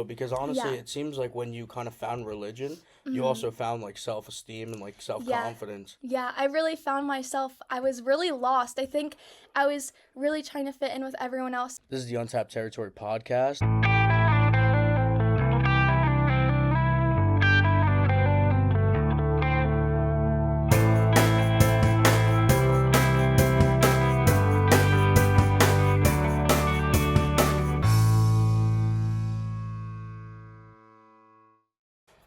Because honestly, Yeah. it seems like when you kind of found religion, you Hmm. also found like self-esteem and like Yeah. self-confidence. Yeah, I really found myself, I was really lost. I think I was really trying to fit in with everyone else. This is the Untapped Territory podcast.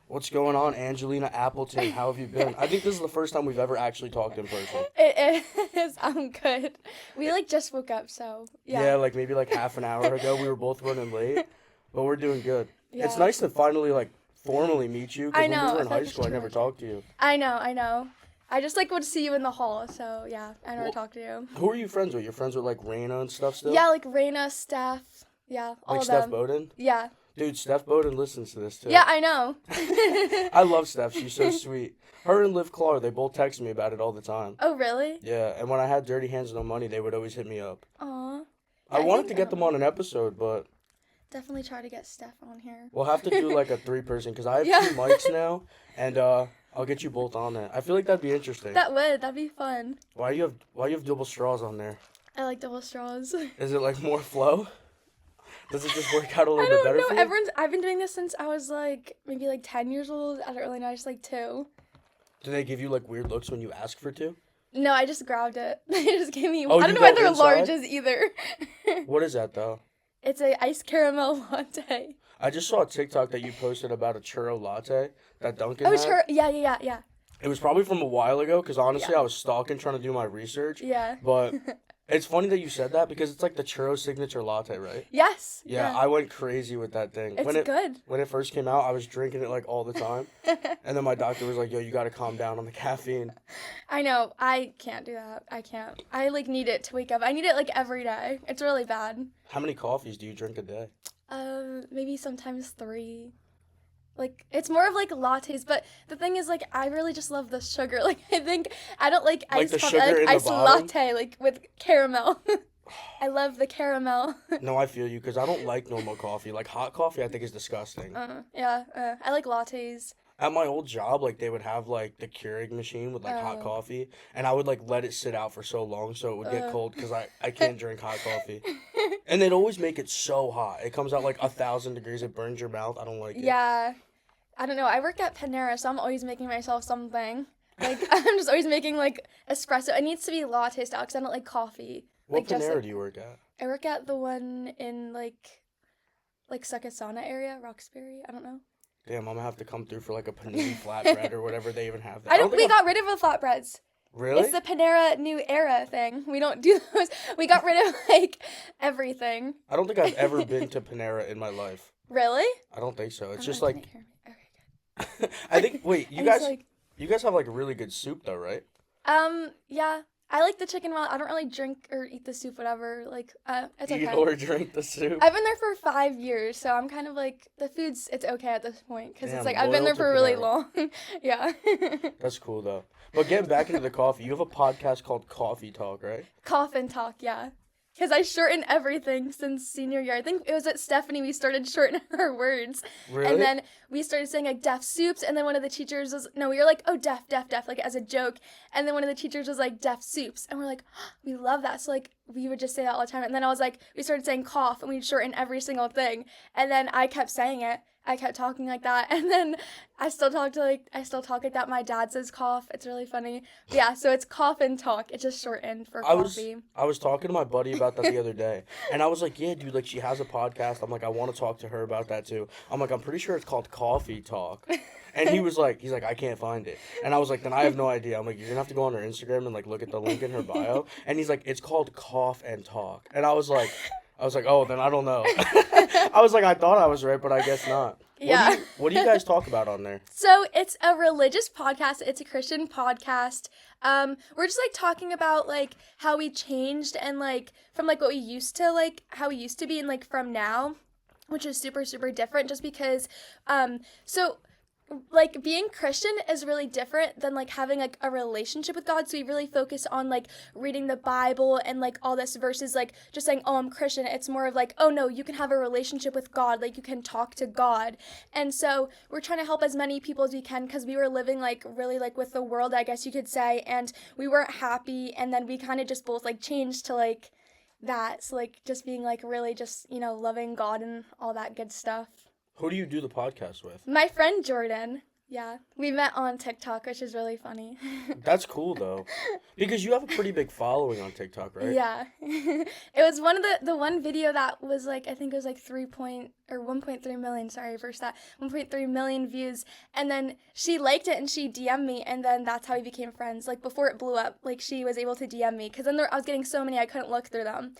What's going on, Angelina Appleton? How have you been? I think this is the first time we've ever actually talked in person. It is, I'm good. We like just woke up, so Yeah, yeah. like maybe like half an hour ago, we were both running late, but we're doing good. It's Yeah. nice to finally like formally meet you I because when we know, were I in feel like high it's school, I true. never talked to you. I know. I just like would see you in the hall, so yeah, I never Well, talked to you. Who are you friends with? You're friends with like Raina and stuff still? Yeah, like Raina, Steph, yeah, all Like of Steph them. Bowden? Yeah. Dude, Steph Bowden listens to this too. Yeah, I know. I love Steph. She's so sweet. Her and Liv Clark, they both text me about it all the time. Oh, really? Yeah, and when I had Dirty Hands No Money, they would always hit me up. Aw. I Yeah, wanted to I get don't them know. on an episode, but Definitely try to get Steph on here. we'll have to do like a three-person because I have Yeah. 2 mics now, and I'll get you both on there. I feel like that'd be interesting. That'd be fun. Why you have double straws on there? I like double straws. Is it like more flow? Does it just work out a I little bit don't better know. for you? I've been doing this since I was like maybe like 10 years old. I don't really know. I just like 2. Do they give you like weird looks when you ask for two? No, I just grabbed it. They just gave me. Oh, I you don't know why go they're inside? larges either. What is that though? It's a iced caramel latte. I just saw a TikTok that you posted about a churro latte that Dunkin' Oh, had. sure. Yeah. It was probably from a while ago because honestly, Yeah. I was stalking trying to do my research. Yeah. But it's funny that you said that because it's like the churro signature latte, right? Yes. Yeah, I went crazy with that thing. It's good. When it first came out, I was drinking it like all the time. And then my doctor was like, "Yo, you got to calm down on the caffeine." I know. I can't do that. I can't. I like need it to wake up. I need it like every day. It's really bad. How many coffees do you drink a day? Maybe sometimes 3. Like it's more of like lattes, but the thing is like I really just love the sugar. Like I think I don't like Like iced the coffee. I sugar like in the iced bottom? latte like with caramel. I love the caramel. No, I feel you because I don't like normal coffee. Like hot coffee, I think is disgusting. I like lattes. At my old job, like they would have like the Keurig machine with like hot Oh. coffee, and I would like let it sit out for so long so it would get cold because I can't drink hot coffee. And they'd always make it so hot. It comes out like 1,000 degrees. It burns your mouth. I don't like it. Yeah. I don't know. I work at Panera, so I'm always making myself something. Like I'm just always making like espresso. It needs to be latte style because I don't like coffee. What Like just Panera like, do you work at? I work at the one in like Sakasana area, Roxbury. I don't know. Damn, I'm gonna have to come through for like a panini flatbread or whatever they even have there. I don't. think We I've- got rid of the flatbreads. Really? It's the Panera New Era thing. We don't do those. We got rid of like everything. I don't think I've ever been to Panera in my life. Really? I don't think so. It's Oh, just can like they hear me? Okay, good. I think. Wait, And it's you guys have like really good soup though, right? yeah. I like the chicken raw. I don't really drink or eat the soup, whatever. Like, it's okay. Eat or drink the soup. I've been there for 5 years, so I'm kind of like the food's. It's okay at this point because Damn, it's like I've been loyal there to for really Panera. long. Yeah. That's cool though. But getting back into the coffee, you have a podcast called Coffee Talk, right? Cough and talk, yeah. Because I shorten everything since senior year. I think it was at Stephanie we started shortening our words. Really? And then we started saying like deaf soups. And then one of the teachers was, no, we were like, oh, deaf, like as a joke. And then one of the teachers was like, deaf soups. And we're like, oh, we love that. So like we would just say that all the time. And then I was like, we started saying cough and we'd shorten every single thing. And then I kept saying it. I kept talking like that, and then I still talk like that. My dad says cough. It's really funny. But yeah, so it's cough and talk. It's just shortened for coffee. I was talking to my buddy about that the other day, and I was like, yeah, dude, like she has a podcast. I'm like, I want to talk to her about that too. I'm like, I'm pretty sure it's called Coffee Talk. And he's like, I can't find it. And I was like, then I have no idea. I'm like, you're gonna have to go on her Instagram and like look at the link in her bio. And he's like, it's called Cough and Talk. And I was like, oh, then I don't know. I was like, I thought I was right, but I guess not. Yeah. What do you guys talk about on there? So it's a religious podcast. It's a Christian podcast. We're just like talking about like how we changed and like from like what we used to like how we used to be and like from now, which is super, super different just because so like being Christian is really different than like having like a relationship with God. So we really focus on like reading the Bible and like all this versus like just saying, oh, I'm Christian. It's more of like, oh no, you can have a relationship with God. Like you can talk to God. And so we're trying to help as many people as we can because we were living like really like with the world, I guess you could say, and we weren't happy. And then we kind of just both like changed to like that. So like just being like really just, loving God and all that good stuff. Who do you do the podcast with? My friend Jordan. Yeah. We met on TikTok, which is really funny. That's cool, though. Because you have a pretty big following on TikTok, right? Yeah. It was one of the one video that was like, I think it was like 1.3 million, sorry, first that, 1.3 million views. And then she liked it and she DM'd me, and then that's how we became friends. Like before it blew up, like she was able to DM me, because then I was getting so many I couldn't look through them.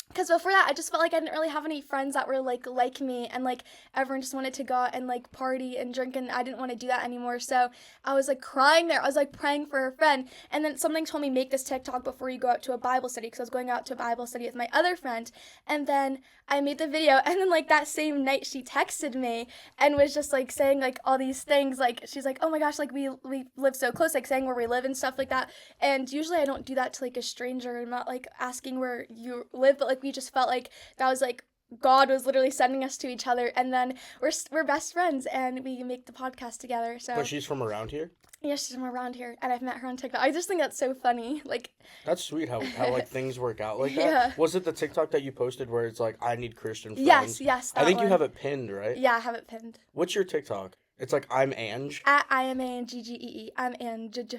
Because before that, I just felt like I didn't really have any friends that were, like me, and, like, everyone just wanted to go out and, like, party and drink, and I didn't want to do that anymore, so I was, like, crying there. I was, like, praying for a friend, and then something told me, make this TikTok before you go out to a Bible study, because I was going out to a Bible study with my other friend, and then I made the video, and then, like, that same night, she texted me, and was just, like, saying, like, all these things, like, she's like, oh my gosh, like, we live so close, like, saying where we live and stuff like that, and usually I don't do that to, like, a stranger. I'm not, like, asking where you live, but, like, we just felt like that was like God was literally sending us to each other, and then we're best friends and we make the podcast together. So But she's from around here? Yeah, she's from around here, and I've met her on TikTok. I just think that's so funny. Like, that's sweet how like things work out like that. Yeah. Was it the TikTok that you posted where it's like, I need Christian friends? Yes. I think one. you have it pinned, right? Yeah, I have it pinned. What's your TikTok? It's like I'm Ange. At IamAnGGEE. I'm Ange.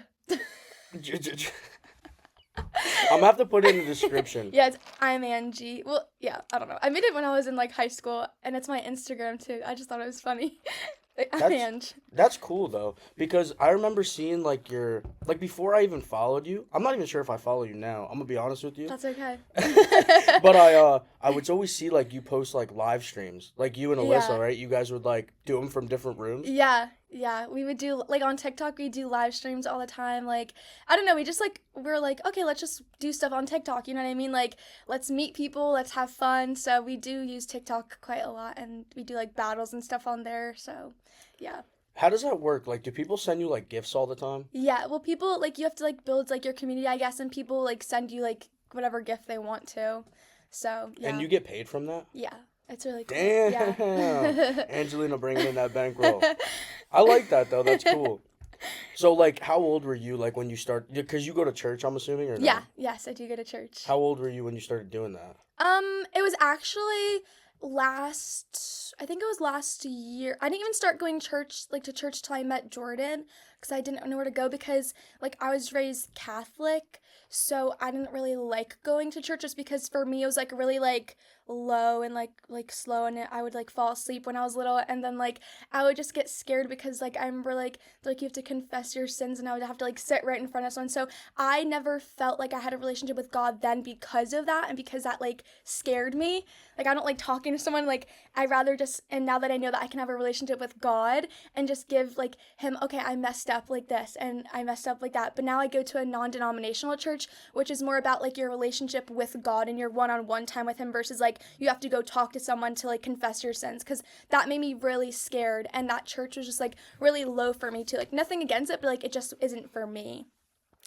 I'm gonna have to put it in the description. Yeah, it's I'm Angie. Well, yeah, I don't know. I made it when I was in like high school, and it's my Instagram too. I just thought it was funny. I'm Ange. That's cool though, because I remember seeing like your before I even followed you. I'm not even sure if I follow you now. I'm gonna be honest with you. That's okay. But I would always see like you post like live streams, like you and Alyssa, Yeah. right? You guys would like do them from different rooms. Yeah, we would do, like, on TikTok, we do live streams all the time, like, I don't know, we're like, okay, let's just do stuff on TikTok, you know what I mean, like, let's meet people, let's have fun, so we do use TikTok quite a lot, and we do, like, battles and stuff on there, so, yeah. How does that work? Like, do people send you like gifts all the time? Yeah, well, people, like, you have to, like, build, like, your community, I guess, and people, like, send you, like, whatever gift they want to, so, yeah. And you get paid from that? Yeah. It's really cool. Damn. Yeah. Angelina bringing in that bankroll. I like that, though. That's cool. So, like, how old were you, like, when you started? Because you go to church, I'm assuming, or no? Yeah. Yes, I do go to church. How old were you when you started doing that? It was actually I think it was last year. I didn't even start going to church till I met Jordan, because I didn't know where to go, because, like, I was raised Catholic, so I didn't really like going to church, just because for me it was, like, really, like, low and, like slow, and I would, like, fall asleep when I was little, and then, like, I would just get scared, because, like, I remember, like, you have to confess your sins, and I would have to, like, sit right in front of someone, so I never felt like I had a relationship with God then because of that, and because that, like, scared me. Like, I don't like talking to someone, like, I rather just, and now that I know that I can have a relationship with God, and just give, like, him, okay, I messed up like this, and I messed up like that, but now I go to a non-denominational church, which is more about, like, your relationship with God, and your one-on-one time with him, versus, like, you have to go talk to someone to, like, confess your sins, because that made me really scared, and that church was just, like, really low for me, too. Like, nothing against it, but, like, it just isn't for me.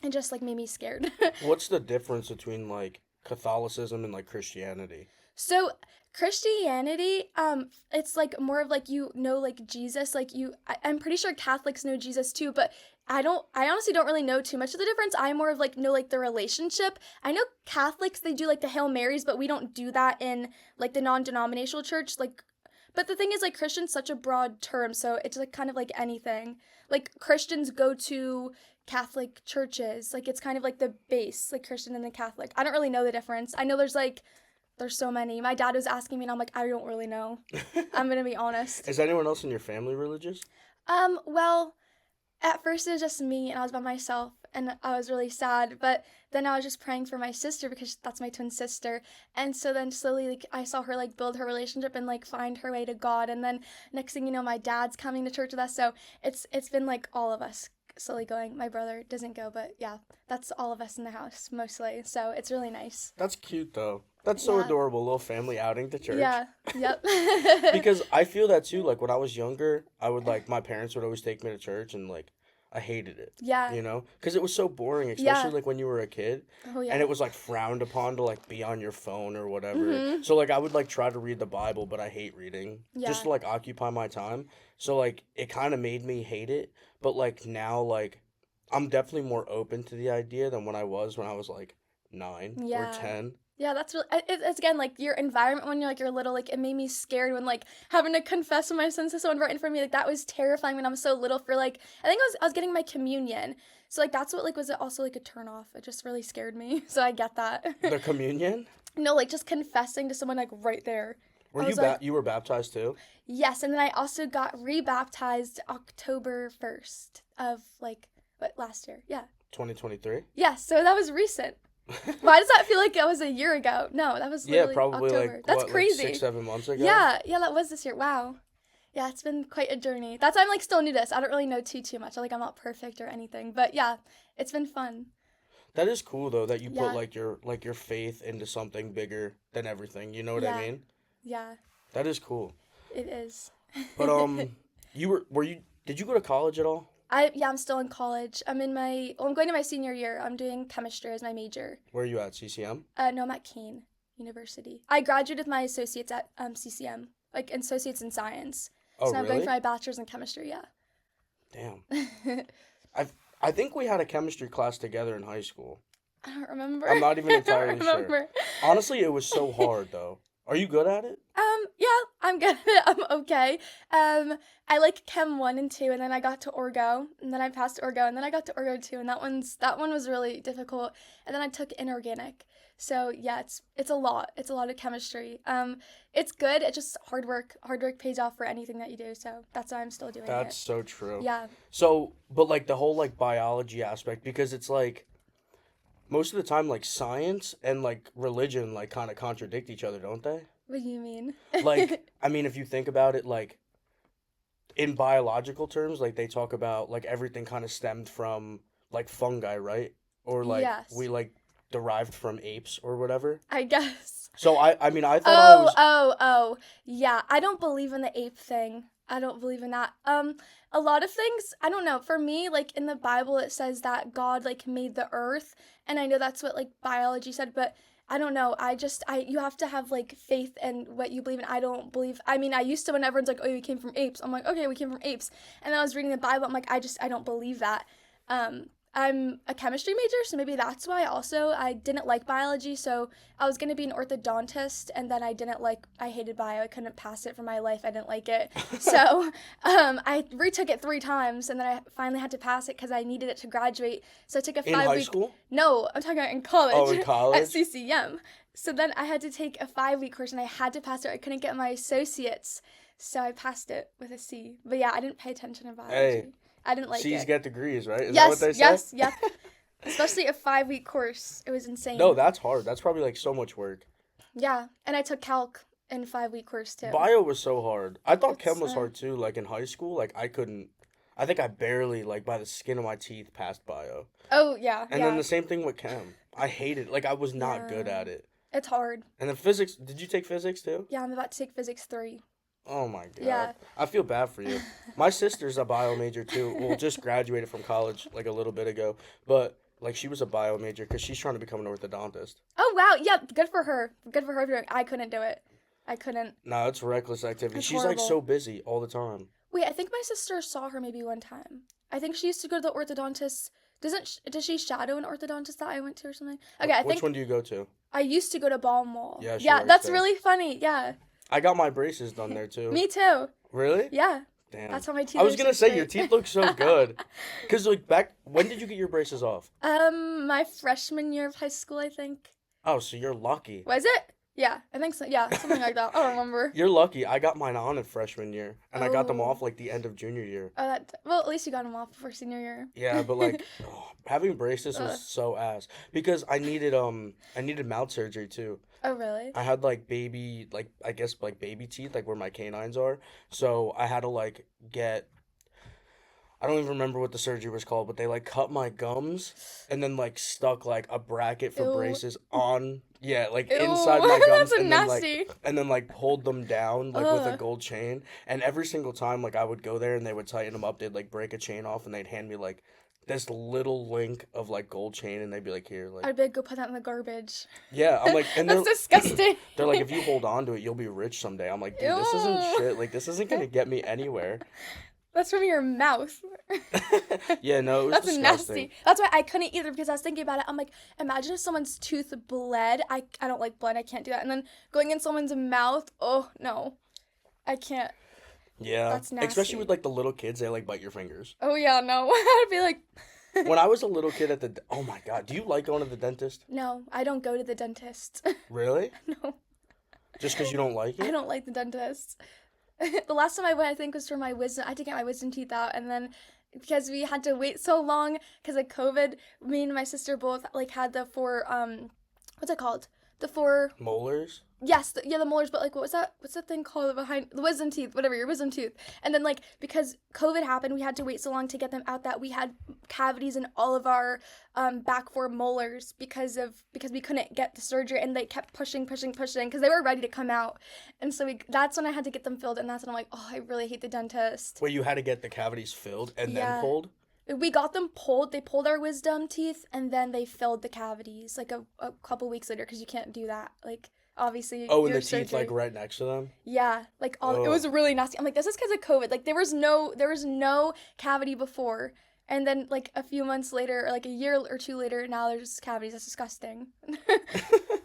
It just, like, made me scared. What's the difference between, like, Catholicism and, like, Christianity? So, Christianity, it's, like, more of, like, like, Jesus, like, I'm pretty sure Catholics know Jesus, too, but I honestly don't really know too much of the difference. I more of, like, know, like, the relationship. I know Catholics, they do, like, the Hail Marys, but we don't do that in, like, the non-denominational church, like, but the thing is, like, Christian's such a broad term, so it's, like, kind of like anything. Like, Christians go to Catholic churches, like, it's kind of like the base, like, Christian and the Catholic. I don't really know the difference. I know there's so many. My dad was asking me, and I'm like, I don't really know. I'm gonna be honest. Is anyone else in your family religious? Well, at first it was just me, and I was by myself, and I was really sad, but then I was just praying for my sister, because that's my twin sister, and so then slowly, like, I saw her, like, build her relationship and, like, find her way to God, and then next thing you know, my dad's coming to church with us, so it's been, like, all of us. slowly going. My brother doesn't go, but yeah, that's all of us in the house mostly. So it's really nice. That's cute though. That's so Yeah. adorable. Little family outing to church. Yeah. Yep. Because I feel that too. Like when I was younger, I would like my parents would always take me to church, and like I hated it. Yeah. You know, because it was so boring, Yeah. especially like when you were a kid, Oh yeah. and it was like frowned upon to like be on your phone or whatever. Mhm. So like I would like try to read the Bible, but I hate reading Yeah. just to like occupy my time. So like it kind of made me hate it. But like now, like I'm definitely more open to the idea than when I was like 9 or Yeah. 10. Yeah, that's really. It's again like your environment when you're little. Like it made me scared when like having to confess my sins to someone right in front of me. Like that was terrifying when I was so little. For like I think I was getting my communion. So like that's what like was also like a turn off. It just really scared me. So I get that. The communion? No, like just confessing to someone like right there. Were I you was like, you were baptized too? yes, and then I also got rebaptized October 1st of like last year. Yeah. 2023? Yeah, so that was recent. Why does that feel like it was a year ago? No, that was Yeah, literally probably October. like That's what, crazy. like 6-7 months ago. Yeah, that was this year. Wow. Yeah, it's been quite a journey. That's why I'm like still new to this. I don't really know too much. I'm not perfect or anything, but yeah, it's been fun. That is cool though that you Yeah. put like your faith into something bigger than everything. You know what Yeah. I mean? Yeah, That is cool. it is. But did you go to college at all? I'm still in college. I'm going to my senior year. I'm doing chemistry as my major. Where are you at? CCM? No, I'm at Keene University. I graduated with my associates at CCM, like associates in science. Oh, So I'm going really? for my bachelor's in chemistry. Yeah. Damn. I think we had a chemistry class together in high school. I don't remember. I'm not even entirely I don't remember. Honestly, it was so hard though. Are you good at it? Yeah, I'm good at it. I'm okay. I like Chem 1 and 2, and then I got to Orgo, and then I passed Orgo, and then I got to Orgo 2, and that one was really difficult. And then I took inorganic. So yeah, it's a lot. It's a lot of chemistry. It's good. It's just hard work. Hard work pays off for anything that you do. So that's why I'm still doing That's it. so true. Yeah. So, but like the whole like biology aspect, because it's like most of the time like science and like religion like kind of contradict each other, don't they? What do you mean? Like, I mean, if you think about it, like in biological terms, like they talk about like everything kind of stemmed from like fungi, right? Or like Yes. we like derived from apes or whatever. I guess. So I mean I thought I was Oh, yeah. I don't believe in the ape thing. I don't believe in that. A lot of things, I don't know. For me, like in the Bible, it says that God like made the earth, and I know that's what like biology said, but I don't know. You have to have like faith in what you believe in. I don't believe. I mean, I used to when everyone's like, "Oh, we came from apes." I'm like, "Okay, we came from apes." And then I was reading the Bible. I'm like, I don't believe that. I'm a chemistry major, so maybe that's why. Also, I didn't like biology, so I was gonna be an orthodontist, and then I hated bio. I couldn't pass it for my life. I didn't like it, so I retook it 3 times, and then I finally had to pass it because I needed it to graduate. So I took a 5-week. in high school? No, I'm talking about in college. Oh, in college? At CCM. So then I had to take a 5-week course, and I had to pass it. I couldn't get my associates, so I passed it with a C. But yeah, I didn't pay attention to biology. Hey, I didn't like C's it. get degrees, right? Is that what they say? Yes, yep. Especially a 5-week course. It was insane. No, that's hard. That's probably like so much work. Yeah, and I took calc in a 5-week course too. Bio was so hard. I thought It's, chem was hard too. Like in high school, like I think I barely, like by the skin of my teeth, passed bio. Oh, yeah, And yeah. then the same thing with chem. I hated it. Like I was not good Yeah. at it. It's hard. And then physics, did you take physics too? Yeah, I'm about to take physics 3. Oh my god. Yeah. I feel bad for you. My sister's a bio major too. Well, just graduated from college like a little bit ago. But like she was a bio major because she's trying to become an orthodontist. Oh, wow. Yeah, good for her. Good for her. I couldn't do it. I couldn't. No, it's reckless activity. It's She's like horrible. so busy all the time. Wait, I think my sister saw her maybe one time. I think she used to go to the orthodontist. Does she shadow an orthodontist that I went to or something? Okay, I Which think one do you go to? I used to go to Balmall. Yeah, she Yeah, works that's there. really funny. Yeah. I got my braces done there too. Me too. Really? Yeah. Damn. That's how my teeth I was are gonna so say your straight. teeth look so good. Cause like when did you get your braces off? My freshman year of high school, I think. Oh, so you're lucky. Was it? Yeah, I think so. Yeah, something like that. I don't remember. You're lucky. I got mine on in freshman year, and I got them Oh. off like the end of junior year. Well, at least you got them off before senior year. Yeah, but like having braces was Ugh. so ass because I needed mouth surgery too. Oh, really? I had like baby I guess like baby teeth like where my canines are. So I had to I don't even remember what the surgery was called, but they like cut my gums and then like stuck like a bracket for Ew. braces on, yeah, like Ew, inside my gums, that's and then nasty. like pulled them down like with a Ugh. gold chain. And every single time like I would go there and they would tighten them up, they'd like break a chain off and they'd hand me like this little link of like gold chain, and they'd be like, here, like, I'd be like, go put that in the garbage. yeah. I'm like, and That's disgusting. they're like, if you hold on to it, you'll be rich someday. I'm like, dude, this isn't Ew. shit. Like, this isn't gonna get me anywhere. That's from your mouth. Yeah, no, it was That's disgusting. nasty. That's why I couldn't either, because I was thinking about it. I'm like, imagine if someone's tooth bled. I don't like blood. I can't do that. And then going in someone's mouth. Oh no, I can't. Yeah, That's nasty. especially with like the little kids, they like bite your fingers. Oh yeah, no. I'd be like. When I was a little kid oh my god, do you like going to the dentist? No, I don't go to the dentist. Really? No, Just because you don't like I it? don't like the dentist. The last time I went, I think, was for my wisdom. I had to get my wisdom teeth out, and then because we had to wait so long because of COVID, me and my sister both like had the four what's it called? The four. Molars? Yes, the molars, but like, what's that thing called behind the wisdom teeth, whatever, your wisdom tooth. And then like, because COVID happened, we had to wait so long to get them out that we had cavities in all of our back four molars because we couldn't get the surgery, and they kept pushing because they were ready to come out. And so that's when I had to get them filled, and that's when I'm like, oh, I really hate the dentist. Where you had to get the cavities filled and Yeah. then pulled? We got them pulled. They pulled our wisdom teeth, and then they filled the cavities like a couple weeks later, because you can't do that. Like, obviously. Oh, and your the teeth surgery. like right next to them? Yeah, like all it was really nasty. I'm like, this is because of COVID. Like, there was no cavity before, and then like a few months later, or like a year or two later, now there's cavities. That's disgusting.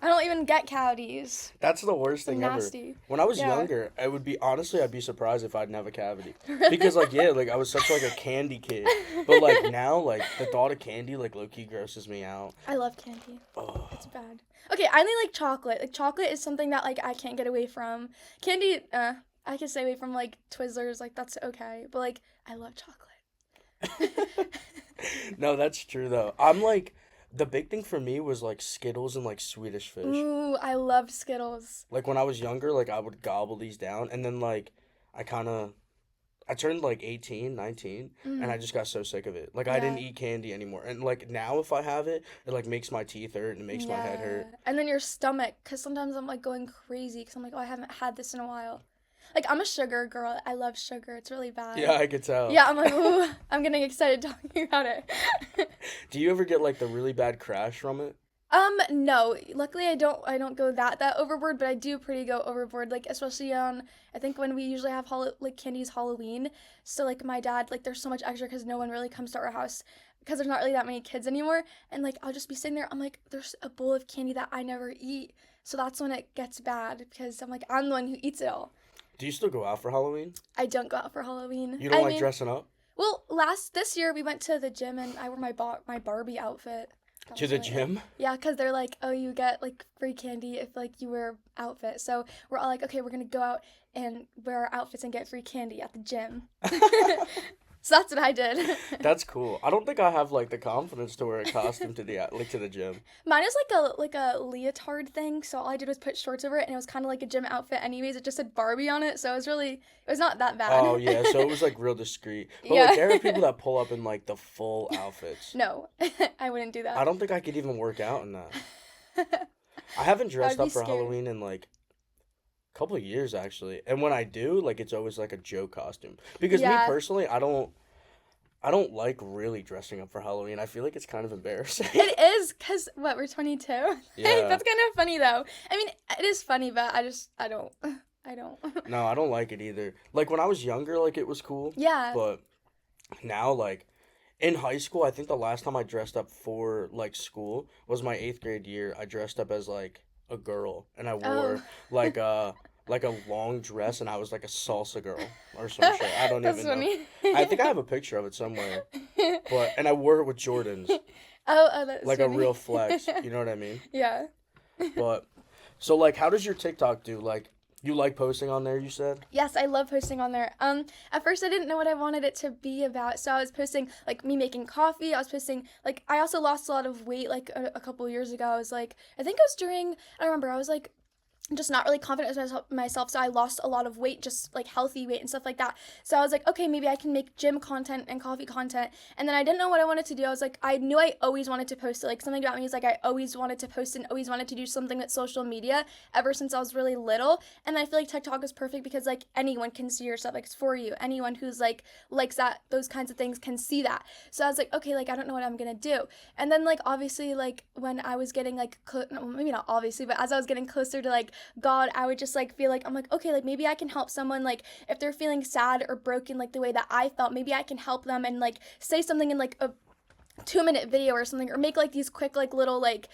I don't even get cavities. That's the worst thing Nasty. ever. When I was Yeah. younger, it would be, honestly, I'd be surprised if I didn't have a cavity. Because like, yeah, like I was such like a candy kid. But like now, like the thought of candy like low-key grosses me out. I love candy. Oh. It's bad. Okay, I only like chocolate. Like, chocolate is something that like I can't get away from. Candy, I can stay away from like Twizzlers. Like, that's okay. But like, I love chocolate. No, that's true though. I'm like, the big thing for me was like Skittles and like Swedish Fish. Ooh, I love Skittles. Like when I was younger, like I would gobble these down, and then like I turned like 18, 19, and I just got so sick of it. Like I didn't Yeah. eat candy anymore. And like now if I have it, it like makes my teeth hurt and it makes my head hurt. And then your stomach, because sometimes I'm like going crazy because I'm like, oh, I haven't had this in a while. Like, I'm a sugar girl. I love sugar. It's really bad. Yeah, I could tell. Yeah, I'm like, ooh, I'm getting excited talking about it. Do you ever get like the really bad crash from it? No. Luckily, I don't go that overboard, but I do pretty go overboard. Like, especially on, I think when we usually have candy's Halloween. So like my dad, like there's so much extra because no one really comes to our house because there's not really that many kids anymore. And like I'll just be sitting there. I'm like, there's a bowl of candy that I never eat. So that's when it gets bad because I'm like, I'm the one who eats it all. Do you still go out for Halloween? I don't go out for Halloween. You don't I like mean, dressing up? Well, this year we went to the gym and I wore my Barbie outfit. That To was the really gym? good. Yeah, because they're like, oh, you get like free candy if like you wear outfit. So we're all like, okay, we're gonna go out and wear our outfits and get free candy at the gym. So that's what I did. That's cool. I don't think I have like the confidence to wear a costume to the gym. Mine is like a leotard thing. So all I did was put shorts over it, and it was kind of like a gym outfit. Anyways, it just said Barbie on it, so it was not that bad. Oh yeah, so it was like real discreet. But Yeah. like there are people that pull up in like the full outfits. No, I wouldn't do that. I don't think I could even work out in that. I haven't dressed I'd be up for scared. Halloween in like a couple of years actually. And when I do, like it's always like a joke costume. Because me Yeah. personally, I don't like really dressing up for Halloween. I feel like it's kind of embarrassing. It is, because, we're 22? Yeah. That's kind of funny, though. I mean, it is funny, but I don't. No, I don't like it either. Like when I was younger, like it was cool. Yeah. But now, like in high school, I think the last time I dressed up for like school was my 8th grade year. I dressed up as like a girl, and I wore like a long dress, and I was like a salsa girl or some shit. I don't That's even know. funny. I think I have a picture of it somewhere. And I wore it with Jordans, Oh, that's like funny. a real flex. You know what I mean? Yeah. But so like, how does your TikTok do? Like, you like posting on there? You said. Yes, I love posting on there. At first I didn't know what I wanted it to be about, so I was posting like me making coffee. I was posting like I also lost a lot of weight like a couple years ago. I was like, I think it was during, I don't remember. I was like just not really confident with myself, so I lost a lot of weight, just like healthy weight and stuff like that. So I was like, okay, maybe I can make gym content and coffee content. And then I didn't know what I wanted to do. I was like, I knew I always wanted to post it. Like, something about me is like, I always wanted to post and always wanted to do something with social media ever since I was really little. And I feel like TikTok is perfect because like anyone can see your stuff. Like, it's for you. Anyone who's like likes that, those kinds of things can see that. So I was like, okay, like I don't know what I'm gonna do. And then like obviously like when I was getting like maybe not obviously, but as I was getting closer to like God, I would just like feel like, I'm like, okay, like maybe I can help someone, like if they're feeling sad or broken like the way that I felt, maybe I can help them and like say something in like a 2-minute video or something, or make like these quick like little like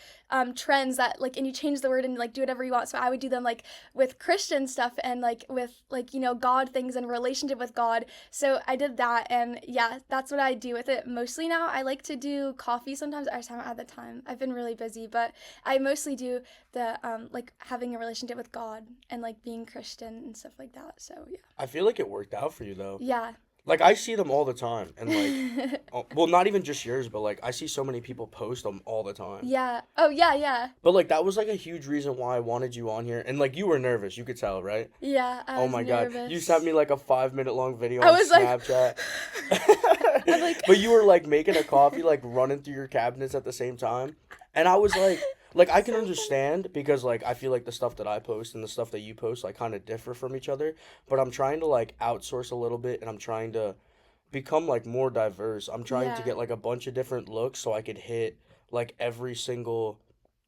trends that like, and you change the word and like do whatever you want. So I would do them like with Christian stuff and like with like, you know, God things and relationship with God. So I did that, and yeah, that's what I do with it mostly now. I like to do coffee sometimes. I just haven't had the time, I've been really busy, but I mostly do the like having a relationship with God and like being Christian and stuff like that. So yeah, I feel like it worked out for you though. yeah. Like, I see them all the time, and like, well, not even just yours, but like I see so many people post them all the time. Yeah. Oh yeah, yeah. But like that was like a huge reason why I wanted you on here, and like you were nervous, you could tell, right? Yeah, I Oh was my nervous. God, you sent me like a 5-minute long video I on was like- Snapchat. I'm like- But you were like making a coffee, like running through your cabinets at the same time, and I was like I can understand, because like I feel like the stuff that I post and the stuff that you post like kind of differ from each other, but I'm trying to like outsource a little bit, and I'm trying to become like more diverse. I'm trying to Yeah. get like a bunch of different looks so I could hit like every single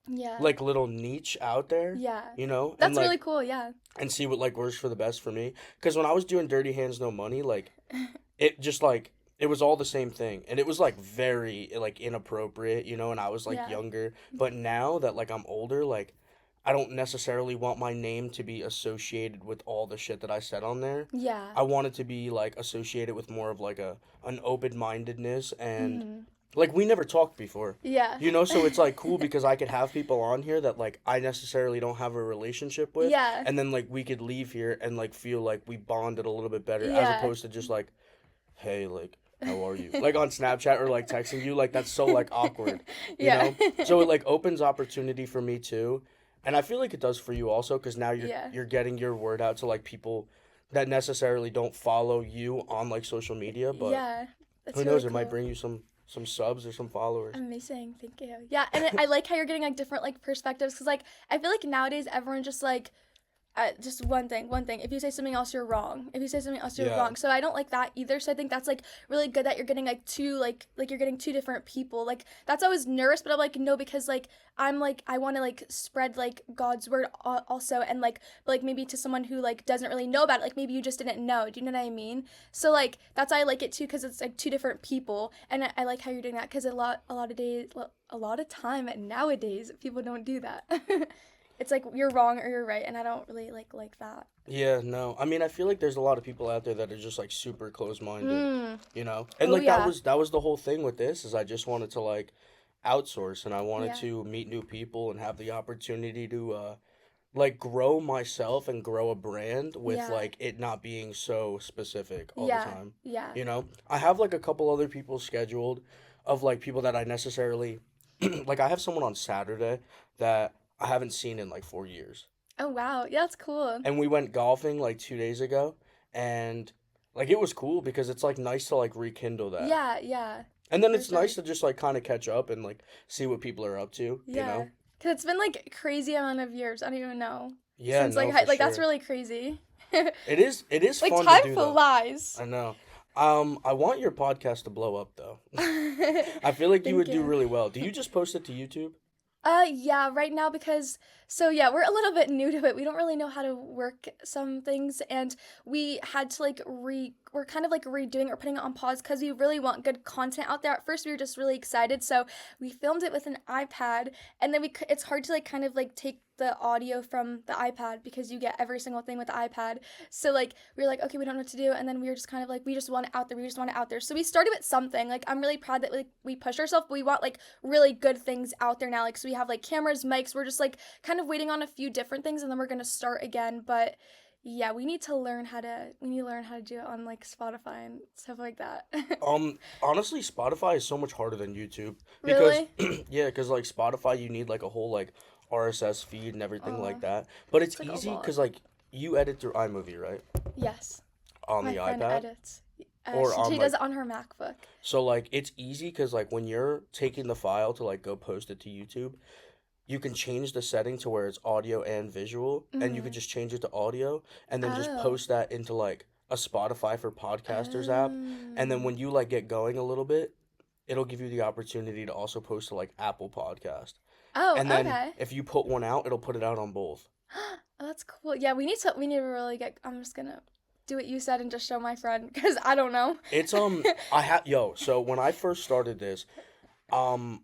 Yeah. like little niche out there. Yeah. You know? That's and, like, really cool, yeah. and see what like works for the best for me. Because when I was doing Dirty Hands No Money, like it just like it was all the same thing, and it was like very like inappropriate, you know, and I was like Yeah. younger. But now that like I'm older, like I don't necessarily want my name to be associated with all the shit that I said on there. Yeah. I want it to be like associated with more of like an open-mindedness, and Mhm. like we never talked before. Yeah. You know, so it's like cool because I could have people on here that like I necessarily don't have a relationship with. Yeah. And then like we could leave here and like feel like we bonded a little bit better, as Yeah. opposed to just like, hey, like how are you? Like on Snapchat or like texting you, like that's so like awkward. You Yeah. know? So it like opens opportunity for me too. And I feel like it does for you also, because now Yeah. you're getting your word out to like people that necessarily don't follow you on like social media, but Yeah. That's who really knows, it might cool. bring you some subs or some followers. Amazing, thank you. Yeah, and I like how you're getting like different like perspectives, because like I feel like nowadays everyone just like just one thing. If you say something else, you're wrong. If you say something else, you're Yeah. wrong. So I don't like that either. So I think that's like really good that you're getting like two like you're getting two different people. Like that's always nervous, but I'm like no, because like I'm like I want to like spread like God's word also, and like but like maybe to someone who like doesn't really know about it. Like maybe you just didn't know. Do you know what I mean? So like that's why I like it too, because it's like two different people, and I like how you're doing that, because a lot of time nowadays people don't do that. It's like you're wrong or you're right, and I don't really like that. Yeah, no. I mean, I feel like there's a lot of people out there that are just like super close-minded, you know? And Oh, like yeah. that was the whole thing with this, is I just wanted to like outsource, and I wanted Yeah. to meet new people and have the opportunity to like grow myself and grow a brand with Yeah. like it not being so specific all Yeah. the time. Yeah. You know? I have like a couple other people scheduled, of like people that I necessarily like I have someone on Saturday that I haven't seen in like 4 years. Oh wow, yeah, that's cool. And we went golfing like 2 days ago, and like it was cool because it's like nice to like rekindle that. Yeah, yeah, And then for it's sure. nice to just like kind of catch up and like see what people are up to, you yeah. know? Cause it's been like crazy amount of years. I don't even know. Yeah, Since no, like for like that's sure. really crazy. It is Like fun time to do though. flies. I know. I want your podcast to blow up though. I feel like you Thank would do you. really well. Do you just post it to YouTube? Yeah, right now, because so yeah, we're a little bit new to it. We don't really know how to work some things, and we had to like we're kind of like redoing or putting it on pause because we really want good content out there. At first we were just really excited, so we filmed it with an iPad, and then it's hard to like kind of like take the audio from the iPad because you get every single thing with the iPad. So like we were like, okay, we don't know what to do, and then we were just kind of like, we just want it out there. We just want it out there. So we started with something. Like I'm really proud that we pushed ourselves, but we want like really good things out there now. Like so we have like cameras, mics. We're just like kind of waiting on a few different things, and then we're gonna start again. But yeah, we need to learn how to do it on like Spotify and stuff like that. Honestly, Spotify is so much harder than YouTube because Really? yeah, because like Spotify, you need like a whole like RSS feed and everything like that. But it's like a easy lot. because like you edit through iMovie, right? Yes. On My the friend iPad. edits. Or on, she like- does it on her MacBook. So like it's easy because like when you're taking the file to like go post it to YouTube, you can change the setting to where it's audio and visual, and you could just change it to audio, and then just Oh. post that into like a Spotify for podcasters app, and then when you like get going a little bit, it'll give you the opportunity to also post to like Apple Podcast, Oh, and then okay. if you put one out, it'll put it out on both. Oh, that's cool. Yeah, we need to really get. I'm just gonna do what you said and just show my friend because I don't know. It's so when I first started this,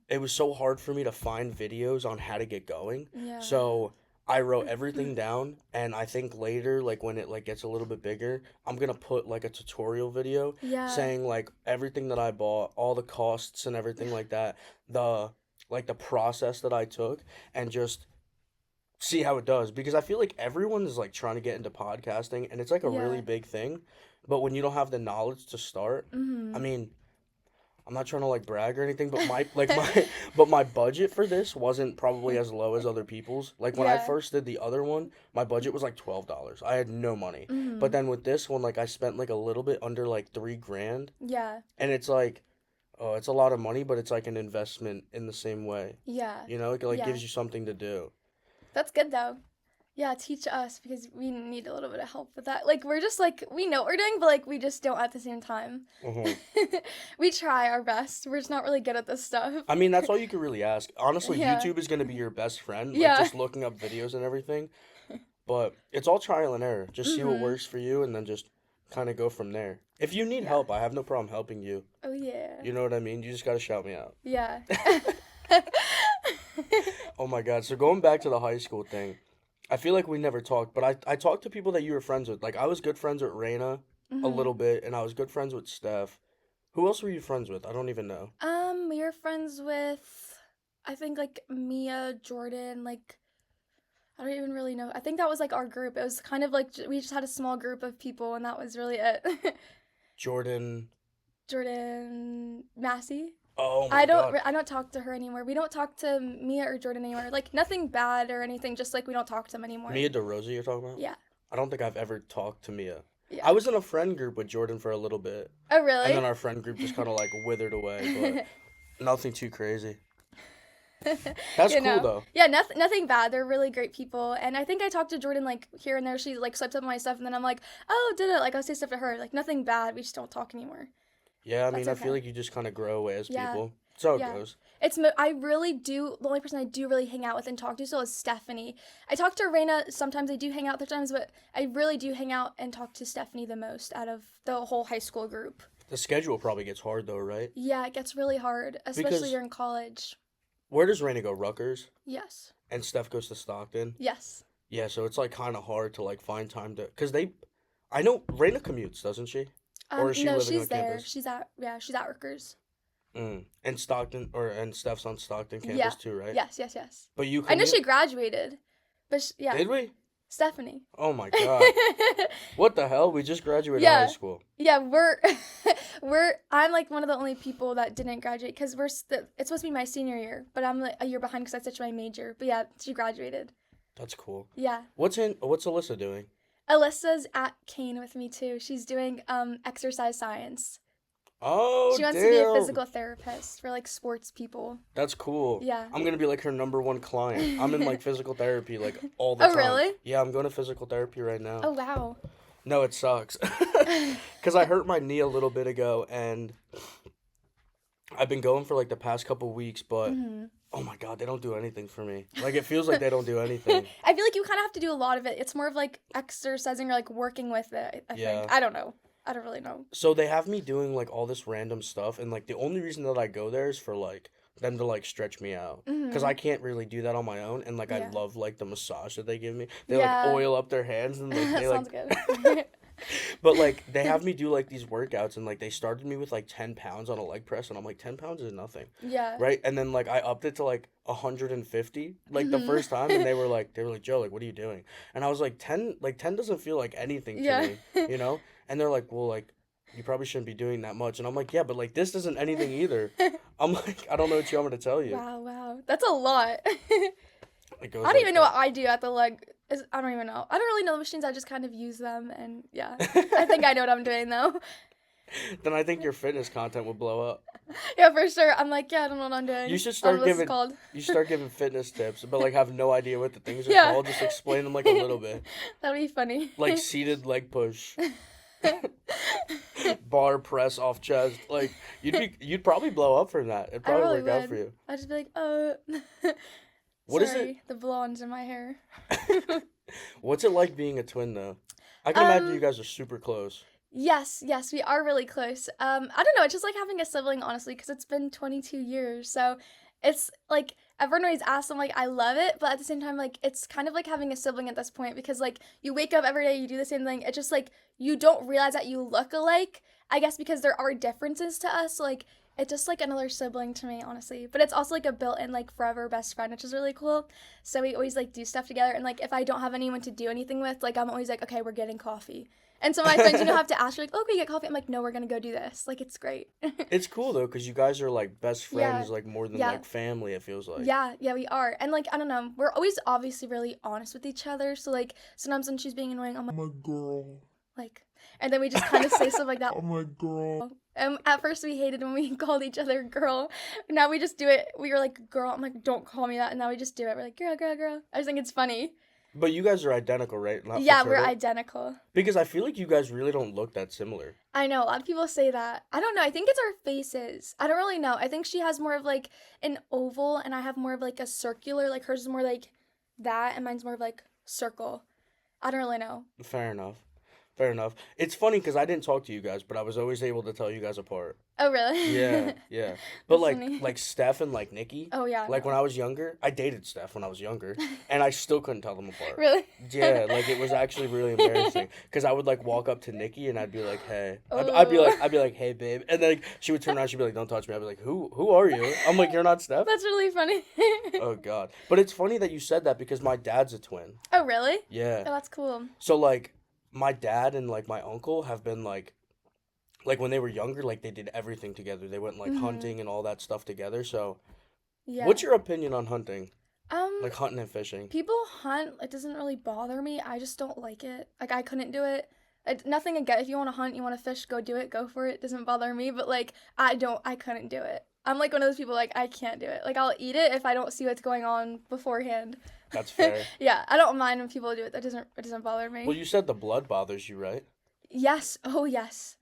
it was so hard for me to find videos on how to get going. Yeah. So I wrote everything down, and I think later, like when it like gets a little bit bigger, I'm gonna put like a tutorial video Yeah. saying like everything that I bought, all the costs and everything like that, the process that I took, and just see how it does, because I feel like everyone is like trying to get into podcasting, and it's like a really Yeah. big thing, but when you don't have the knowledge to start, I mean, I'm not trying to like brag or anything, but my budget for this wasn't probably as low as other people's. Like when I Yeah. first did the other one, my budget was like $12. I had no money. But then with this one, like I spent like a little bit under like $3,000, Yeah. and it's like, oh, it's a lot of money, but it's like an investment in the same way. Yeah. You know, it like Yeah. gives you something to do. That's good though. Yeah, teach us because we need a little bit of help with that. Like we're just like we know what we're doing, but like we just don't at the same time. We try our best. We're just not really good at this stuff. I mean, that's all you can really ask. Honestly, Yeah. YouTube is gonna be your best friend. Like Yeah. just looking up videos and everything. But it's all trial and error. Just see what works for you, and then just kind of go from there. If you need help, I have no problem helping you. Oh yeah. You know what I mean? You just gotta shout me out. Yeah. Oh my God. So going back to the high school thing, I feel like we never talked, but I talked to people that you were friends with. Like I was good friends with Raina a little bit, and I was good friends with Steph. Who else were you friends with? I don't even know. We were friends with, I think like Mia, Jordan, like I don't even really know. I think that was like our group. It was kind of like we just had a small group of people, and that was really it. Jordan. Massey. Oh my God. I don't talk to her anymore. We don't talk to Mia or Jordan anymore. Like nothing bad or anything. Just like we don't talk to them anymore. Mia DeRosa you're talking about? Yeah. I don't think I've ever talked to Mia. Yeah. I was in a friend group with Jordan for a little bit. Oh really? And then our friend group just kind of like withered away, but nothing too crazy. That's You cool know. though. Yeah, nothing bad. They're really great people. And I think I talked to Jordan like here and there. She like swipes up my stuff, and then I'm like, oh, did it? Like I'll say stuff to her. Like nothing bad. We just don't talk anymore. Yeah, I mean, That's I feel okay. like you just kind of grow away as Yeah. people. That's how it Yeah. goes. I really do. The only person I do really hang out with and talk to still is Stephanie. I talk to Raina sometimes. I do hang out other times, but I really do hang out and talk to Stephanie the most out of the whole high school group. The schedule probably gets hard though, right? Yeah, it gets really hard, especially Because- during college. Where does Raina go? Rutgers? Yes. And Steph goes to Stockton? Yes. Yeah, so it's like kind of hard to like find time to, cause I know Raina commutes, doesn't she? Or is she no, living she's on there. campus? She's at Rutgers. And Stockton, and Steph's on Stockton campus Yeah. too, right? Yes. But you I know commute? she graduated, but yeah, Did we? Stephanie. Oh my God. What the hell? We just graduated Yeah. high school. Yeah, I'm like one of the only people that didn't graduate because it's supposed to be my senior year, but I'm like a year behind because I switched my major. But yeah, she graduated. That's cool. Yeah. What's Alyssa doing? Alyssa's at Kane with me too. She's doing exercise science. Oh, She wants damn. to be a physical therapist for like sports people. That's cool. Yeah. I'm gonna be like her number one client. I'm in like physical therapy like all the Oh, time. really? Yeah, I'm going to physical therapy right now. Oh wow. No, it sucks. Cause I hurt my knee a little bit ago, and I've been going for like the past couple weeks, but oh my God, they don't do anything for me. Like it feels like they don't do anything. I feel like you kind of have to do a lot of it. It's more of like exercising or like working with it. I Yeah. think. I don't know. I don't really know. So they have me doing like all this random stuff, and like the only reason that I go there is for like them to like stretch me out, because I can't really do that on my own, and like I Yeah. love like the massage that they give me. They Yeah. like oil up their hands and like That they sounds like good. but like they have me do like these workouts, and like they started me with like 10 pounds on a leg press, and I'm like 10 pounds is nothing, Yeah. right? And then like I upped it to like 150 like the first time, and they were like Joe, like what are you doing? And I was like 10 doesn't feel like anything to Yeah. me, you know? And they're like, well, like you probably shouldn't be doing that much. And I'm like, yeah, but like this isn't anything either. I'm like, I don't know what you want me to tell you. Wow. That's a lot. It goes I don't like even know that. what I do at the leg. I don't even know. I don't really know the machines. I just kind of use them, and yeah. I think I know what I'm doing though. Then I think your fitness content will blow up. Yeah, for sure. I'm like, yeah, I don't know what I'm doing. You should I don't know start what this is giving called. you should start giving fitness tips, but like have no idea what the things are Yeah. called. Just explain them like a little bit. That'd be funny. Like seated leg push, bar press off chest. Like you'd probably blow up from that. It'd I probably really work out would. for you. I'd just be like, What is sorry, the blondes in my hair. What's it like being a twin though? I can imagine you guys are super close. Yes, we are really close. I don't know, it's just like having a sibling, honestly, because it's been 22 years. So it's like everyone always asks, I'm like, I love it, but at the same time, like it's kind of like having a sibling at this point because like you wake up every day, you do the same thing. It's just like you don't realize that you look alike. I guess because there are differences to us. Like it's just like another sibling to me, honestly. But it's also like a built-in like forever best friend, which is really cool. So we always like do stuff together, and like if I don't have anyone to do anything with, like I'm always like, okay, we're getting coffee. And so my friends, have to ask, like, oh, can we get coffee? I'm like, no, we're gonna go do this. Like, it's great. It's cool though, because you guys are like best friends, like more than Yeah. like family. It feels like. Yeah, we are. And like, I don't know, we're always obviously really honest with each other. So like, sometimes when she's being annoying, I'm like, My girl. like, and then we just kind of say stuff like that. Oh my girl. At first we hated when we called each other girl. Now we just do it. We were like, girl. I'm like, don't call me that. And now we just do it. We're like, girl, girl, girl. I just think it's funny. But you guys are identical, right? Not Yeah, we're fraternal? identical. Because I feel like you guys really don't look that similar. I know, a lot of people say that. I don't know, I think it's our faces. I don't really know. I think she has more of like an oval and I have more of like a circular. Like hers is more like that and mine's more of like circle. I don't really know. Fair enough. Fair enough. It's funny because I didn't talk to you guys, but I was always able to tell you guys apart. Oh, really? Yeah, yeah. But That's funny. like Steph and like Nikki. Oh, yeah. Like when I was younger, I dated Steph when I was younger, and I still couldn't tell them apart. Really? Yeah, like it was actually really embarrassing because I would like walk up to Nikki and I'd be like, "Hey," I'd be like, "Hey, babe," and then like, she would turn around, she'd be like, "Don't touch me." I'd be like, "Who are you?" I'm like, "You're not Steph." That's really funny. Oh God, but it's funny that you said that because my dad's a twin. Oh, really? Yeah. Oh, that's cool. So like, my dad and like my uncle have been like when they were younger, like they did everything together. They went like hunting and all that stuff together. So, Yeah. what's your opinion on hunting? Like Like hunting and fishing. people hunt, it doesn't really bother me. I just don't like it. Like I couldn't do it. Nothing again. If you want to hunt, you want to fish, go do it. Go for it. Doesn't bother me. But like I couldn't do it. I'm like one of those people like I can't do it. Like I'll eat it if I don't see what's going on beforehand. That's fair. Yeah, I don't mind when people do it. It doesn't bother me. Well, you said the blood bothers you, right? Yes. Oh yes.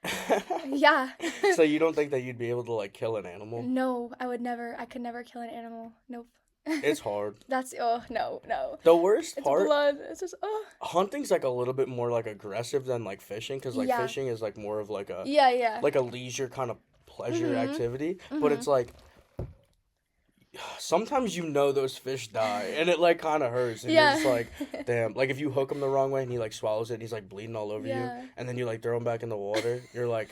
Yeah. So you don't think that you'd be able to like kill an animal? No, I would never. I could never kill an animal. Nope. It's hard. That's no. The worst It's part, blood. It's just hunting's like a little bit more like aggressive than like fishing, because like Yeah. fishing is like more of like a Yeah. like a leisure kind of pleasure Mhm. activity, but it's like sometimes those fish die and it like kind of hurts, and Yeah. you're just like, damn. Like if you hook him the wrong way and he like swallows it and he's like bleeding all over Yeah. you, and then you like throw him back in the water, you're like,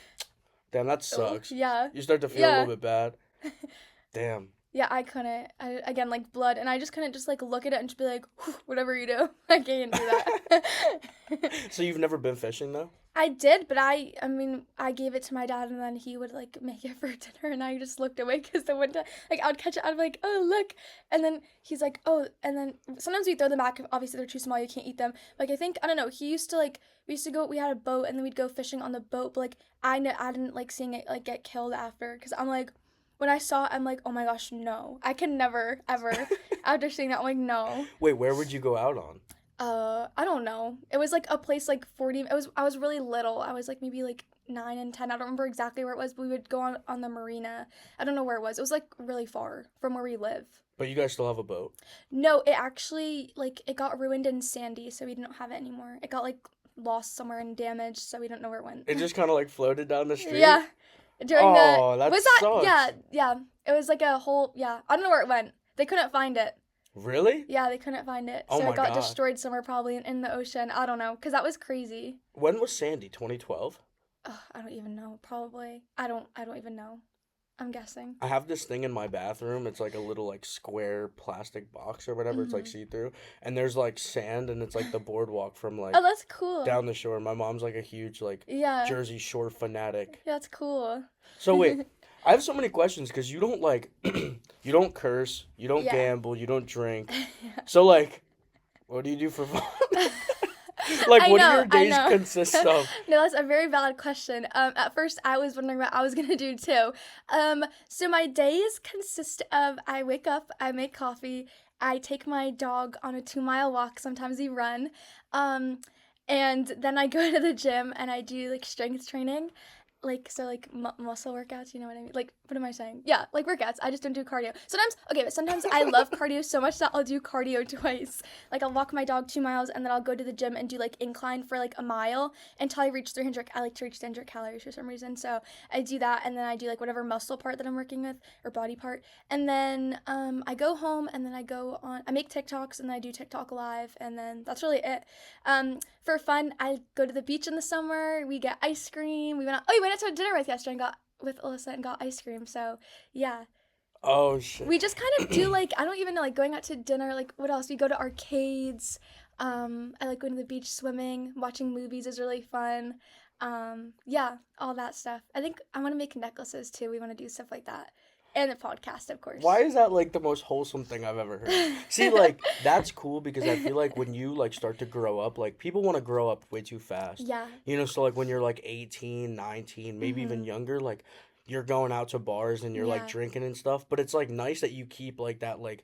damn, that sucks. Yeah. You start to feel a Yeah. little bit bad. Damn. Yeah, I couldn't. Again, like blood, and I just couldn't just like look at it and just be like, whatever you do. I can't do that. So you've never been fishing though? I did, but I mean, I gave it to my dad, and then he would like make it for dinner, and I just looked away because the one time, like, I would catch it, I'd be like, oh look, and then he's like, oh, and then sometimes we throw them back. Obviously, they're too small, you can't eat them. Like I think I don't know. He used to like we had a boat, and then we'd go fishing on the boat, but like I didn't like seeing it like get killed after, because I'm like. When I saw it, I'm like, oh my gosh, no. I can never, ever. After seeing that, I'm like, no. Wait, where would you go out on? I don't know. It was like a place like 40. I was really little. I was like maybe like 9 and 10. I don't remember exactly where it was, but we would go on the marina. I don't know where it was. It was like really far from where we live. But you guys still have a boat? No, it actually like it got ruined in Sandy, so we didn't have it anymore. It got like lost somewhere and damaged, so we don't know where it went. It just kind of like floated down the street? Yeah. That sucks. Yeah. It was like a whole I don't know where it went. They couldn't find it. Really? Yeah, they couldn't find it. Oh So my it got God. destroyed somewhere probably in the ocean. I don't know, cuz that was crazy. When was Sandy? 2012? Ugh, I don't even know. Probably. I don't even know. I'm guessing. I have this thing in my bathroom. It's like a little like square plastic box or whatever. It's like Mm-hmm. see-through. And there's like sand and it's like the boardwalk from like Oh, that's cool. down the shore. My mom's like a huge like Yeah. Jersey Shore fanatic. Yeah, that's cool. So wait, I have so many questions because you don't like you don't curse, you don't Yeah. gamble, you don't drink. Yeah. So like what do you do for fun? Like I what do know, your I days know. consist of? No, that's a very valid question. At first I was wondering what I was gonna do too. So my days consist of I wake up, I make coffee, I take my dog on a 2 mile walk. Sometimes we run, and then I go to the gym and I do like strength training. Like so like muscle workouts, you know what I mean? Like what am I saying? Yeah, like workouts. I just don't do cardio. Sometimes okay, but sometimes I love cardio so much that I'll do cardio twice. Like I'll walk my dog 2 miles and then I'll go to the gym and do like incline for like a mile until I reach 300. I like to reach 300 calories for some reason, so I do that and then I do like whatever muscle part that I'm working with or body part, and then I go home and then I go on. I make TikToks and then I do TikTok live, and then that's really it. For fun, I go to the beach in the summer. We get ice cream. We went out to dinner with yesterday and got with Alyssa and got ice cream. So yeah, Oh shit. we just kind of do like I don't even know like going out to dinner. Like what else? We go to arcades. I like going to the beach, swimming, watching movies is really fun. Yeah, all that stuff. I think I want to make necklaces too. We want to do stuff like that, and a podcast, of course. Why is that like the most wholesome thing I've ever heard? See, like that's cool because I feel like when you like start to grow up, like people want to grow up way too fast. Yeah. You know, so like when you're like 18, 19, maybe even younger, like you're going out to bars and you're like Yeah. drinking and stuff, but it's like nice that you keep like that like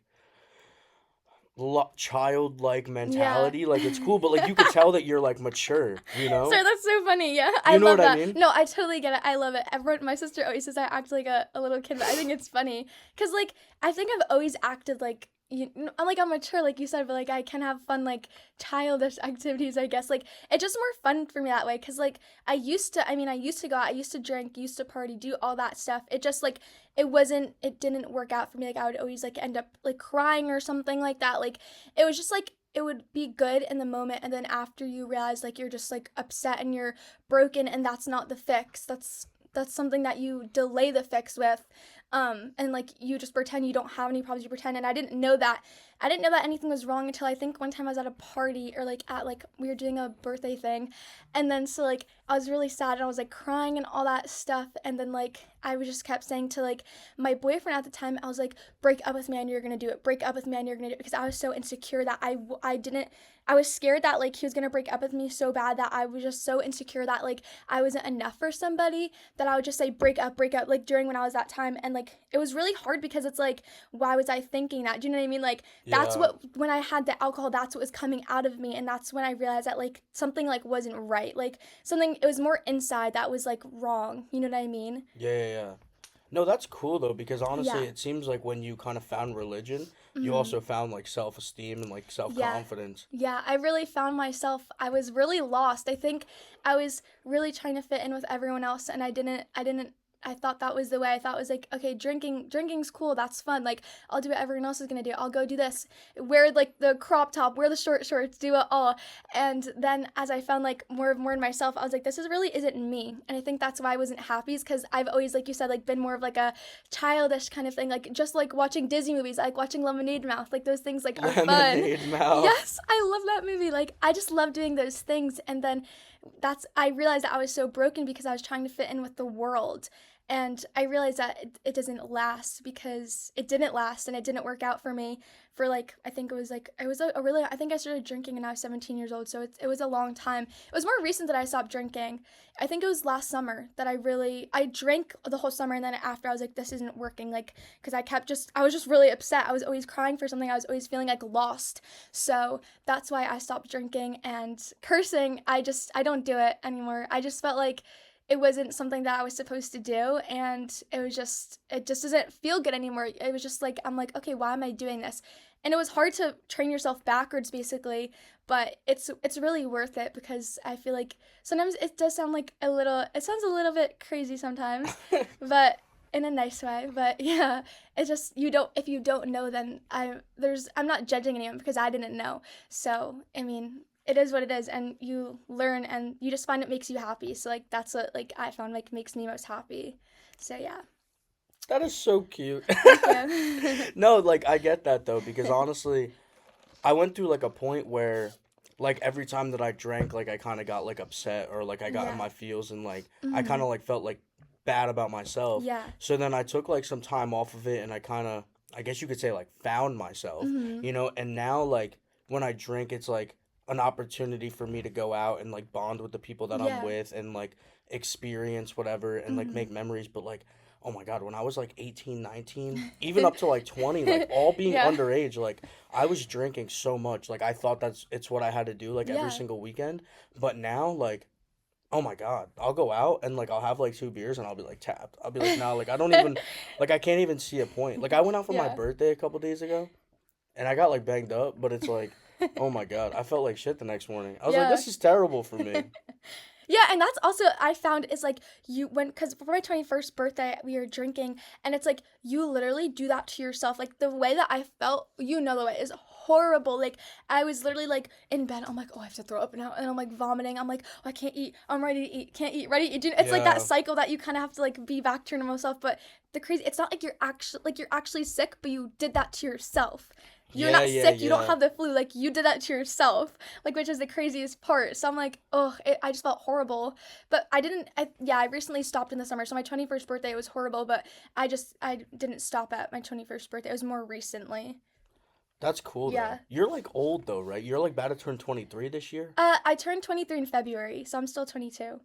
childlike mentality. Like it's cool, but like you could tell that you're like mature, you know? Sorry, that's so funny. Yeah, I You know love what I that. mean? No, I totally get it. I love it. Everyone, my sister always says I act like a little kid, but I think it's funny because like I think I've always acted like I'm like I'm mature, like you said, but like I can have fun like childish activities. I guess like it's just more fun for me that way because like I used to. I mean, I used to go out, I used to drink, used to party, do all that stuff. It just like it didn't work out for me. Like I would always like end up like crying or something like that. Like it was just like it would be good in the moment and then after you realize like you're just like upset and you're broken and that's not the fix. That's something that you delay the fix with, and like you just pretend you don't have any problems. You pretend, and I didn't know that anything was wrong until I think one time I was at a party or like at like we were doing a birthday thing, and then so like I was really sad and I was like crying and all that stuff, and then like I was just kept saying to like my boyfriend at the time, I was like, break up with me and you're gonna do it, break up with me and you're gonna do it, because I was so insecure that I was scared that like he was gonna break up with me so bad that I was just so insecure that like I wasn't enough for somebody that I would just say break up like during when I was that time, and like it was really hard because it's like why was I thinking that? Do you know what I mean? Like that's Yeah. what when I had the alcohol, that's what was coming out of me, and that's when I realized that like something like wasn't right, like something it was more inside that was like wrong. You know what I mean? Yeah. No, that's cool though because honestly, Yeah. it seems like when you kind of found religion, you Mhm. also found like self-esteem and like Yeah. self-confidence. Yeah, I really found myself. I was really lost. I think I was really trying to fit in with everyone else, and I thought that was the way. I thought it was like, okay, drinking's cool, that's fun. Like, I'll do what everyone else is gonna do. I'll go do this. Wear like the crop top, wear the short shorts, do it all. And then as I found like more in myself, I was like, this is really isn't me. And I think that's why I wasn't happy, is because I've always, like you said, like been more of like a childish kind of thing. Like just like watching Disney movies, like watching Lemonade Mouth, like those things like are fun. Lemonade Mouth. Yes, I love that movie. Like I just love doing those things, and then I realized that I was so broken because I was trying to fit in with the world. And I realized that it doesn't last, because it didn't last and it didn't work out for me for like, I think it was a really, I think I started drinking when I was 17 years old. So it was a long time. It was more recent that I stopped drinking. I think it was last summer that I drank the whole summer. And then after I was like, this isn't working. Like, cause I was just really upset. I was always crying for something. I was always feeling like lost. So that's why I stopped drinking. And cursing, I don't do it anymore. I just felt like it wasn't something that I was supposed to do, and it just doesn't feel good anymore. It was just like, I'm like, okay, why am I doing this? And it was hard to train yourself backwards, basically, but it's really worth it, because I feel like sometimes it does sound like it sounds a little bit crazy sometimes, but in a nice way. But yeah, it's just, if you don't know, then I'm not judging anyone because I didn't know. So, I mean, it is what it is, and you learn and you just find it makes you happy. So like that's what like I found like makes me most happy. So yeah. That is so cute. Thank you. No, like I get that though because honestly, I went through like a point where like every time that I drank like I kind of got like upset or like I got in Yeah. my feels and like I kind Mhm. of like felt like bad about myself. Yeah. So then I took like some time off of it and I kind of I guess you could say like found myself, Mhm. you know, and now like when I drink it's like an opportunity for me to go out and like bond with the people that I'm Yeah. with and like experience whatever and like Mhm. make memories but like oh my god when I was like 18, 19, even up to like 20 like all being Yeah. underage like I was drinking so much like I thought it's what I had to do like every Yeah. single weekend but now like oh my god, I'll go out and like I'll have like 2 beers and I'll be like tapped. I'll be like, nah, like I don't even like I can't even see a point. Like I went out for my Yeah. birthday a couple days ago and I got like banged up, but it's like, oh my god, I felt like shit the next morning. I was like, Yeah. this is terrible for me. Yeah, and that's also I found is like you when because for my 21st birthday we were drinking and it's like you literally do that to yourself. Like the way that I felt, you know the way is horrible. Like I was literally like in bed. I'm like, oh, I have to throw up now, and I'm like vomiting. I'm like, oh, I can't eat. I'm ready to eat. Can't eat. Ready to eat. It's like that Yeah. cycle that you kind of have to like be back to your normal self. But the crazy, it's not like you're actually sick, but you did that to yourself. You're Yeah, not yeah, sick. You don't yeah. have the flu. Like you did that to yourself. Like which is the craziest part. So I'm like, oh, I just felt horrible. But I didn't. I recently stopped in the summer. So my 21st birthday was horrible. But I didn't stop at my 21st birthday. It was more recently. That's cool though. Yeah. You're like old though, right? You're like about to turn 23 this year? I turned 23 in February, so I'm still 22.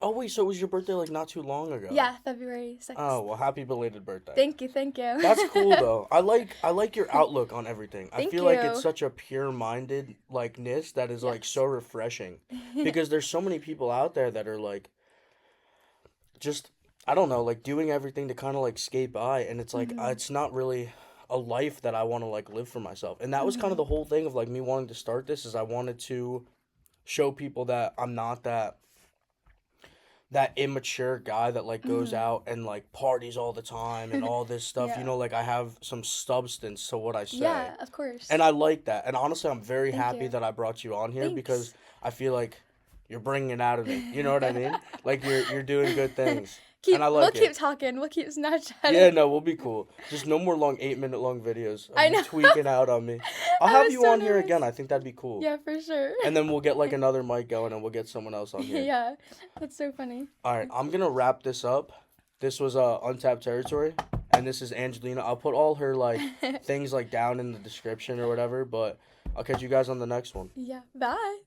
Oh wait, so it was your birthday like not too long ago. Yeah, February 6th. Oh, well, happy belated birthday. Thank you, thank you. That's cool though. I like your outlook on everything. I Thank feel like it's you. such a pure-minded likeness that is like Yes. so refreshing because there's so many people out there that are like just I don't know, like doing everything to kind of like skate by and it's like Mhm. it's not really a life that I want to like live for myself. And that was kind of Mhm. the whole thing of like me wanting to start this is I wanted to show people that I'm not that immature guy that like goes Mhm. out and like parties all the time and all this stuff. You Yeah. know, like I have some substance to what I say. Yeah, of course. And I like that. And honestly, I'm very Thank happy you. that I brought you on here because Thanks. I feel like you're bringing it out of me. You know what I mean? Like you're doing good things. And I We'll like keep it. talking. We'll keep Yeah, Snapchatting. no, we'll be cool. Just no more long 8-minute long videos of I you know. tweaking out on me. I'll I have was you so on here again. nervous. I think that'd be cool. Yeah, for sure. And then we'll get like another mic going and we'll get someone else on here. Yeah, that's so funny. All right, I'm gonna wrap this up. This was Untapped Territory, and this is Angelina. I'll put all her like things like down in the description or whatever. But I'll catch you guys on the next one. Yeah, bye.